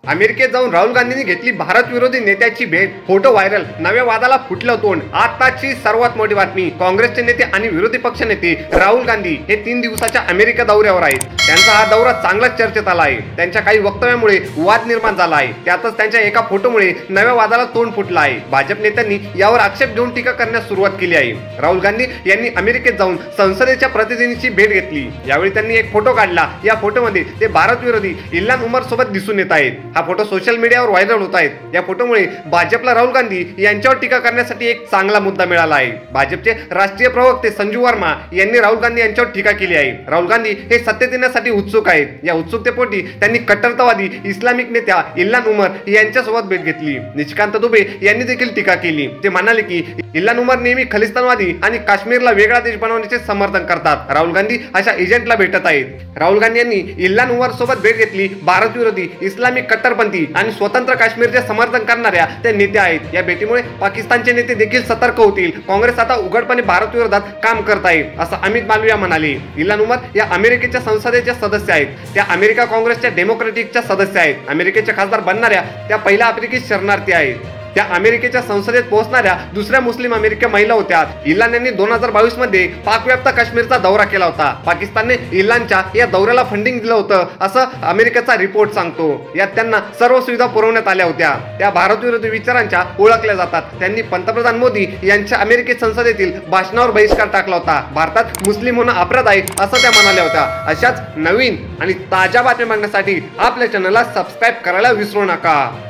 अमेरिकेत जाऊन राहुल गांधींनी घेतली भारत विरोधी नेत्याची भेट, फोटो व्हायरल, नव्या वादाला फुटलं तोंड। आताची सर्वात मोठी बातमी, काँग्रेसचे नेते आणि विरोधी पक्ष नेते राहुल गांधी हे 3 दिवसाच्या अमेरिका दौऱ्यावर आहेत। त्यांचा हा दौरा चांगलाच चर्चेत आला आहे। त्यांच्या काही वक्तव्यामुळे वाद निर्माण झाला आहे, त्यातच त्यांच्या एका फोटोमुळे नव्या वादाला तोंड फुटलं आहे। भाजप नेत्यांनी यावर आक्षेप घेऊन टीका करण्यास सुरुवात केली आहे। राहुल गांधी यांनी अमेरिकेत जाऊन संसदेच्या प्रतिनिधींची भेट घेतली। यावेळी त्यांनी एक फोटो काढला। या फोटोमध्ये ते भारत विरोधी इल्हान उमर सोबत दिसून येत आहेत। हा फोटो सोशल मीडियावर व्हायरल होत आहे। या फोटोमुळे भाजपला राहुल गांधी यांच्यावर टीका करण्यासाठी एक चांगला मुद्दा मिळाला आहे। भाजपचे राष्ट्रीय प्रवक्ते संजू वर्मा यांनी राहुल गांधी यांच्यावर टीका केली आहे। राहुल गांधी हे सत्तेत येण्यासाठी उत्सुक आहेत। या उत्सुकतेपोटी त्यांनी कट्टरतावादी इस्लामिक नेत्या इल्हान उमर यांच्यासोबत भेट घेतली। निशिकांत दुबे यांनी देखील टीका केली। ते म्हणाले की इल्हान उमर नेहमी खलिस्तानवादी आणि काश्मीरला वेगळा देश बनवण्याचे समर्थन करतात। राहुल गांधी अशा एजंटला भेटत आहेत। राहुल गांधी यांनी इल्हान उमर सोबत भेट घेतली। भारत विरोधी इस्लामिक कट्टरपंथी आणि स्वतंत्र काश्मीरचे समर्थन करणाऱ्या त्या नेत्या आहेत। या भेटीमुळे पाकिस्तानचे नेते देखील सतर्क होतील। काँग्रेस आता उघडपणे भारत विरोधात काम करत आहे, असं अमित मालविया म्हणाले। इल्हान उमर या अमेरिकेच्या संसदेच्या सदस्य आहेत। त्या अमेरिका काँग्रेसच्या डेमोक्रॅटिकच्या सदस्य आहेत। अमेरिकेचे खासदार बनणाऱ्या त्या पहिल्या आफ्रिकी शरणार्थी आहेत। त्या अमेरिकेच्या संसदेत पोहोचणाऱ्या दुसऱ्या मुस्लिम अमेरिकन महिला होत्या। इल्हान यांनी 2022 मध्ये पाकव्याप्त काश्मीरचा दौरा केला होता। पाकिस्तानने इल्हानच्या या दौऱ्याला फंडिंग दिलं होतं, असं अमेरिकेचा रिपोर्ट सांगतो। यात त्यांना सर्व सुविधा पुरवण्यात आल्या होत्या। त्या भारत विरोधी विचारांच्या ओळखल्या जातात। त्यांनी पंतप्रधान मोदी यांच्या अमेरिकी संसदेतील भाषणावर बहिष्कार टाकला होता। भारतात मुस्लिम होणं अपराध आहे, असं त्या म्हणाल्या होत्या। अशाच नवीन आणि ताज्या बातम्या बघण्यासाठी आपल्या चॅनलला सबस्क्राईब करायला विसरू नका।